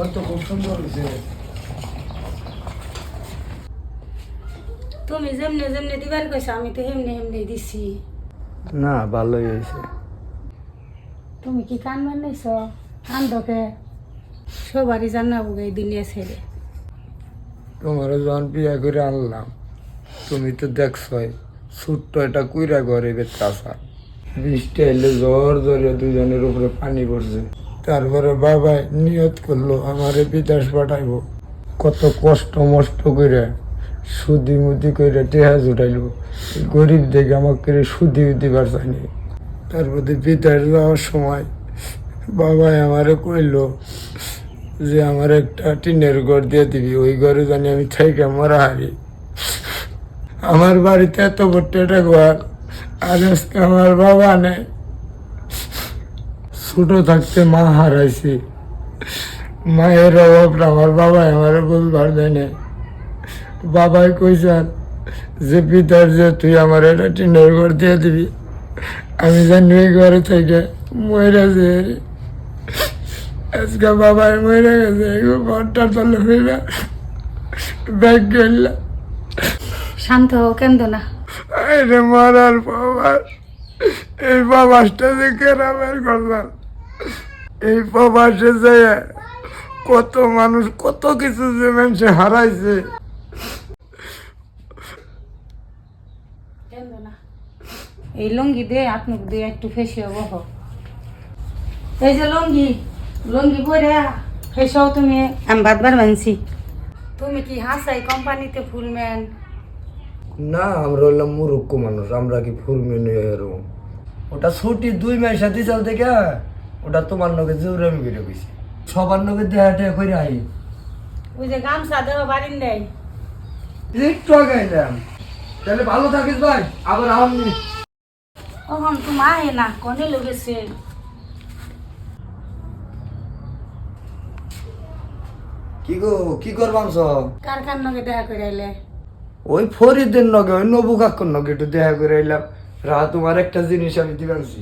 ঘর তো খুব সুন্দর হয়েছে। তুমি যেমনে যেমনে দিবার কইছো আমি তো হেমনে হেমনে দিছি। না ভালোই হয়েছে। তুমি কি কান বানাইছ? কান্দকে সবারই জানাবো এই দুনিয়া ছেড়ে। তোমার যখন বিয়া করে আনলাম তুমি তো দেখছই ছোট্ট একটা কুইরা ঘরে বেচাছা, বৃষ্টি এলে জ্বর জ্বরে দুজনের উপরে পানি পড়ছে। তারপরে বাবা নিয়ত করলো আমারে বিদেশ পাঠাইবো, কত কষ্ট মষ্ট করে সুদি মুদি করে টেহা জুটাইলো, গরিব দেখে আমাকে সুদি দিবার চাইনি। তারপরে বিদেশ যাওয়ার সময় বাবাই আমারে কইলো যে আমার একটা টিনের ঘর দিয়ে দিবি, ওই ঘরে জানি আমি থেকে মরা হারি। আমার বাড়িতে এত বড় একটা ঘর, আর আজকে আমার বাবা নেই। ছোট থাকতে মা হারাইছি, মায়ের অভাবটা আমার বাবাই আমার বুঝবার দেয় নাই। বাবাই কইসান যে পিতার যে তুই আমার একটা টিনের ঘর দিয়ে দিবি, আমি জানি ওই ঘরে থেকে মরে যে আজকে বাবাই মরে গেছে, ঘরটা তলে হইবা ব্যাগ গেলাম। শান্ত হও, কেন্দ না। আরে মরার বাবা, এই বাবাসটা যে কেরামের করলাম, এই বাবাসে যে কত মানুষ কত কিছু যে মানুষে হারাইছে। কেন্দ না। এই লঙ্গি দে আত্মক দিয়ে একটু ফেসে বহ। এই যে লঙ্গি লঙ্গি পরে ফেসাও তুমি। আমি বাদবার মানছি। তুমি কি হাসাই কোম্পানিতে ফুলম্যান? না, আমরা হইলাম মূর্খ মানুষ, আমরা কি ফুল মেনু এরকম। ওটা ছুটি 2 মাস সাথে চাল থেকে ওটা তোমার নগে জোরে আমি বেরো গেছি, সবার নগে দেহা টেহা করে আই। ওই যে গামছা দেওয়া বাড়ির নেই। একটু আগে এলাম। তাহলে ভালো থাকিস ভাই, আবার আমনি। ওহন তুমি আহে না, কনে লগেছে। কি গো, কি করবাম সব? কার কার নগে দেখা করে আইলে? ওই ফরিদের নগে, ওই নবু কাকুর নগে একটু দেখা করে এলাম। তোমার একটা জিনিস আমি দিবানছি।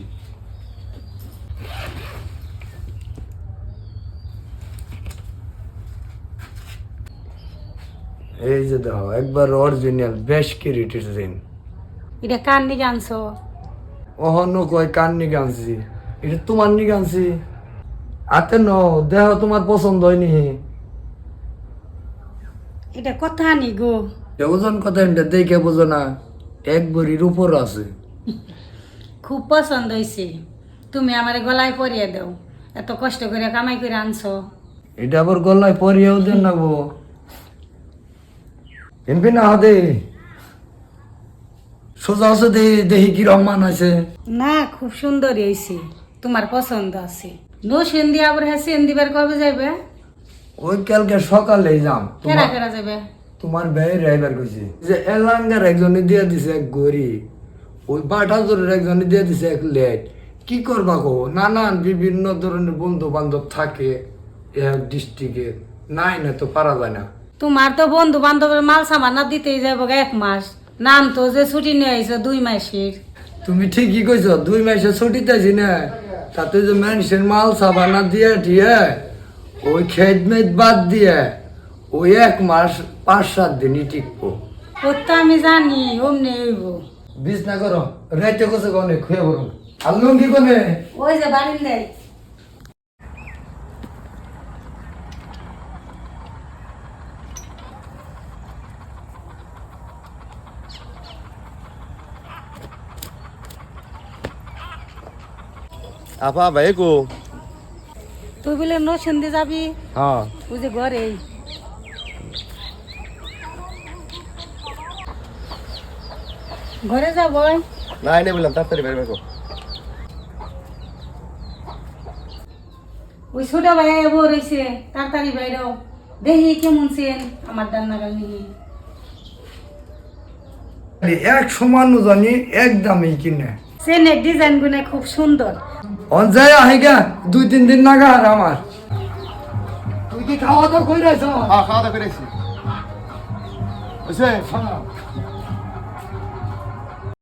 এই যে দেখো, একবার অরিজিনাল বেশ ক্যারেটের চেন। এটা কার নিকে আনছো? অহনো কয় কার নিকে আনছি, এটা তোমার নিকে আনছি। আতে ন দেহ তোমার পছন্দ হয়নি। এটা কথা নি গো। ওজন কথা এটা দেখে বোঝো না, 1 ভরির উপর আছে। খুব পছন্দ হয়েছে। তুমি আমার গলায় পরিয়ে দাও, এত কষ্ট করে কামাই করে আনছো। এটা আবার গলায় পরিয়েও দেন না গো, এমপি না দে সোজা আছে, দেখি কি রহমান আছে না, খুব সুন্দর হয়েছে, তোমার পছন্দ আছে। নো সেন্দি আবার হ্যাঁ সেন্দি বার কবে যাবে? ওই কালকে সকালে যাম। কেরা কেরা যাবে? তোমার ভাই রাইবার কইছে যে এলাঙ্গার একজনে দিয়ে দিছে 1 গড়ি, ওই বাটাজোরের একজনে দিয়ে দিছে 1 লেট। কি করবা গো, নানান বিভিন্ন ধরনের বন্ধু বান্ধব থাকে এক ডিস্ট্রিক্টে, নাই না তো পারা যায় না। তোমার তো বন্ধু বান্ধবের মাল সামান না দিতেই যাবো 1 মাস, নাম তো যে ছুটি নিয়ে আইছো 2 মাসের। তুমি ঠিকই কইছো, 2 মাসে ছুটিতে আছি না, তাতে যে মানুষের মাল সাবানা দিয়ে দিয়ে ওই খেদমেদ বাদ দিয়ে ওই 1 মাস 5-7 দিনই টিকবো। ও তো আমি জানি, অমনি হইব। বিষ না করো, রাইতে কোসে কোনে খুঁয়ে বলুন। আর লুঙ্গি কোনে? ওই যে বাড়ির নেই। আপা ভাই কো? তুই বলে নো সেন্দি যাবি? হ্যাঁ। ওই যে ঘরে। ঘরে যাব। না এনে বললাম তাড়াতাড়ি বের কো। ওই ছোট ভাই বউ রয়েছে, তাড়াতাড়ি বাইরেও দেখি কেমন চেন আমার ডান্নাগাল নিয়ে। এক সমান জানি একদমই কিনে চেনের ডিজাইন গুলো খুব সুন্দর। অঞ্জয় আহিগা 2-3 দিন নাগা আর আমার। তুই কি খাওয়া দাওয়া কইরাছ? হ্যাঁ খাওয়া দাওয়া করেছি। বুঝছে?